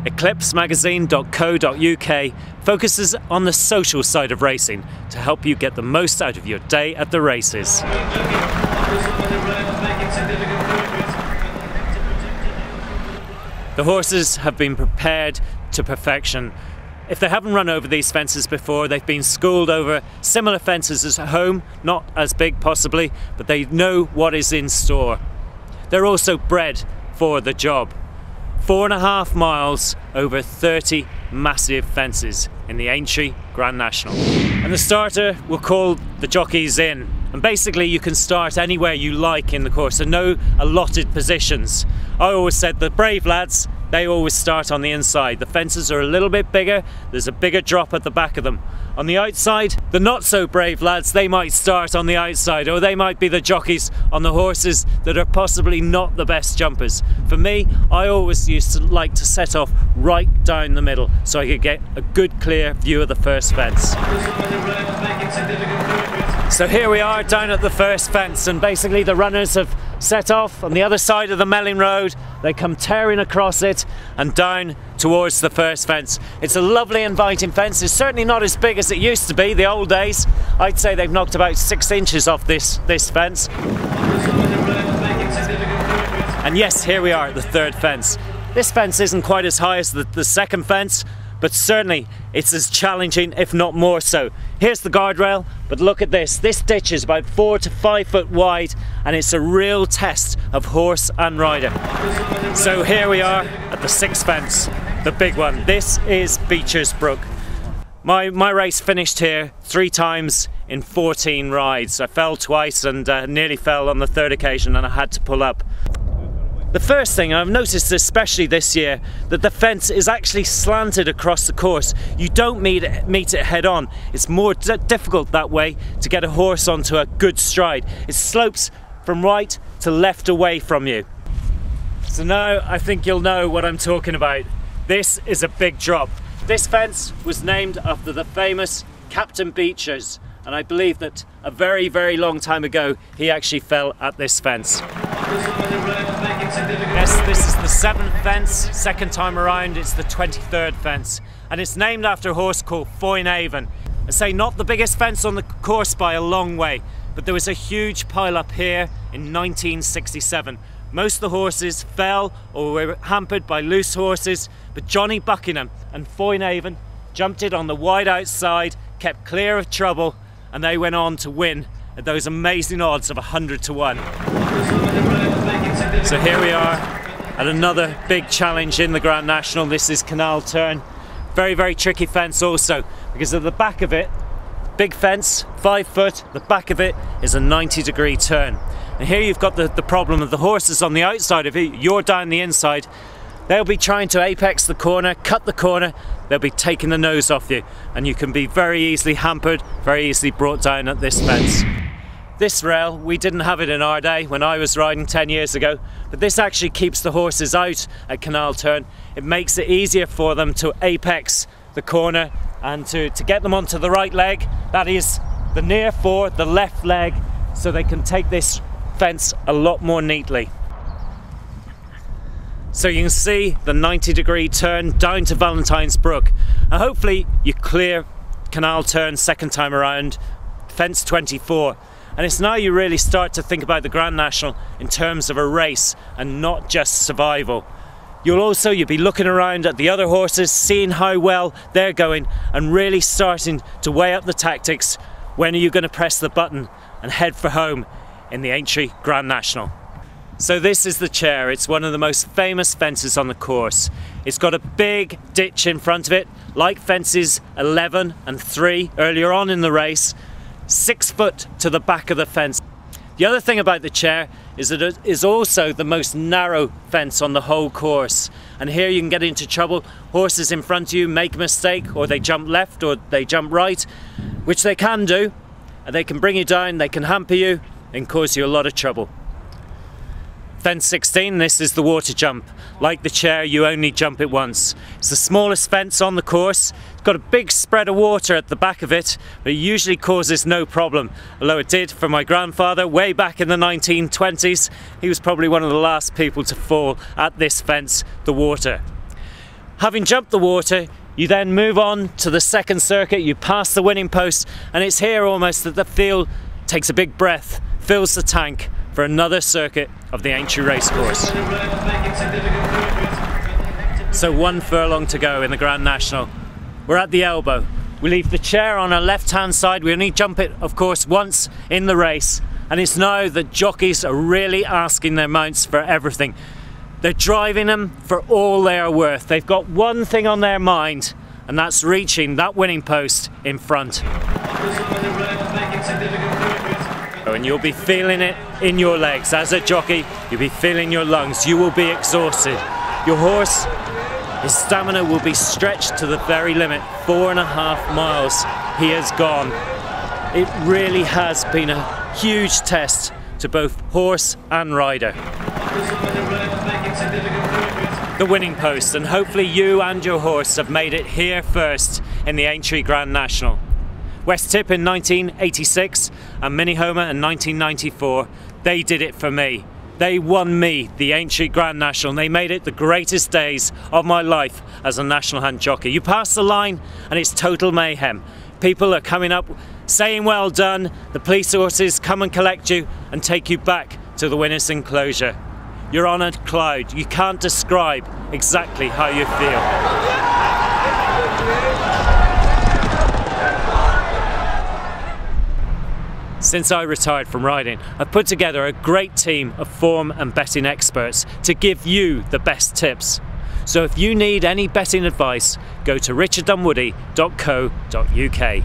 eclipsemagazine.co.uk focuses on the social side of racing to help you get the most out of your day at the races. The horses have been prepared to perfection. If they haven't run over these fences before, they've been schooled over similar fences as at home, not as big possibly, but they know what is in store. They're also bred for the job. 4.5 miles over 30 massive fences in the Aintree Grand National. And the starter will call the jockeys in. And basically you can start anywhere you like in the course, so no allotted positions. I always said the brave lads, they always start on the inside. The fences are a little bit bigger, there's a bigger drop at the back of them. On the outside, the not so brave lads, they might start on the outside, or they might be the jockeys on the horses that are possibly not the best jumpers. For me, I always used to like to set off right down the middle so I could get a good clear view of the first fence. So here we are down at the first fence, and basically the runners have set off on the other side of the Melling Road. They come tearing across it and down towards the first fence. It's a lovely inviting fence. It's certainly not as big as it used to be, the old days. I'd say they've knocked about 6 inches off this fence. And yes, here we are at the third fence. This fence isn't quite as high as the second fence, but certainly it's as challenging, if not more so. Here's the guardrail, but look at this. This ditch is about 4 to 5 foot wide, and it's a real test of horse and rider. So here we are at the sixth fence, the big one. This is Beecher's Brook. My race finished here 3 times in 14 rides. I fell twice and nearly fell on the third occasion, and I had to pull up. The first thing I've noticed, especially this year, that the fence is actually slanted across the course. You don't meet it head on. It's more difficult that way to get a horse onto a good stride. It slopes from right to left away from you. So now I think you'll know what I'm talking about. This is a big drop. This fence was named after the famous Captain Beechers, and I believe that a very, very long time ago he actually fell at this fence. Yes, this is the 7th fence. Second time around it's the 23rd fence, and it's named after a horse called Foinaven. I say not the biggest fence on the course by a long way, but there was a huge pile up here in 1967. Most of the horses fell or were hampered by loose horses, but Johnny Buckingham and Foinaven jumped it on the wide outside, kept clear of trouble, and they went on to win at those amazing odds of 100 to 1. So here we are at another big challenge in the Grand National. This is Canal Turn. Very, very tricky fence also, because at the back of it, big fence, 5 foot, the back of it is a 90-degree turn. And here you've got the problem of the horses on the outside of it, you're down the inside. They'll be trying to apex the corner, cut the corner, they'll be taking the nose off you, and you can be very easily hampered, very easily brought down at this fence. This rail, we didn't have it in our day when I was riding 10 years ago, but this actually keeps the horses out at Canal Turn. It makes it easier for them to apex the corner and to get them onto the right leg, that is the near fore, the left leg, so they can take this fence a lot more neatly. So you can see the 90-degree turn down to Valentine's Brook, and hopefully you clear Canal Turn second time around, fence 24. And it's now you really start to think about the Grand National in terms of a race and not just survival. You'll be looking around at the other horses, seeing how well they're going, and really starting to weigh up the tactics. When are you going to press the button and head for home in the Aintree Grand National? So this is the Chair. It's one of the most famous fences on the course. It's got a big ditch in front of it, like fences 11 and 3 earlier on in the race. 6 foot to the back of the fence. The other thing about the Chair is that it is also the most narrow fence on the whole course, and here you can get into trouble. Horses in front of you make a mistake, or they jump left or they jump right, which they can do, and they can bring you down, they can hamper you and cause you a lot of trouble. Fence 16, this is the water jump. Like the Chair, you only jump it once. It's the smallest fence on the course. It's got a big spread of water at the back of it, but it usually causes no problem. Although it did for my grandfather way back in the 1920s. He was probably one of the last people to fall at this fence, the water. Having jumped the water, you then move on to the second circuit, you pass the winning post, and it's here almost that the field takes a big breath, fills the tank for another circuit of the Aintree racecourse. So 1 furlong to go in the Grand National. We're at the elbow. We leave the chair on our left-hand side. We only jump it, of course, once in the race, and it's now that jockeys are really asking their mounts for everything. They're driving them for all they are worth. They've got one thing on their mind, and that's reaching that winning post in front. Oh, and you'll be feeling it in your legs. As a jockey, you'll be feeling your lungs. You will be exhausted. Your horse, his stamina will be stretched to the very limit. 4.5 miles he has gone. It really has been a huge test to both horse and rider. The winning post, and hopefully you and your horse have made it here first in the Aintree Grand National. West Tip in 1986 and Mini Homer in 1994, they did it for me. They won me the Aintree Grand National, and they made it the greatest days of my life as a National Hunt jockey. You pass the line and it's total mayhem. People are coming up saying well done, the police horses come and collect you and take you back to the winner's enclosure. You're on a cloud. You can't describe exactly how you feel. Since I retired from riding, I've put together a great team of form and betting experts to give you the best tips. So if you need any betting advice, go to richarddunwoody.co.uk.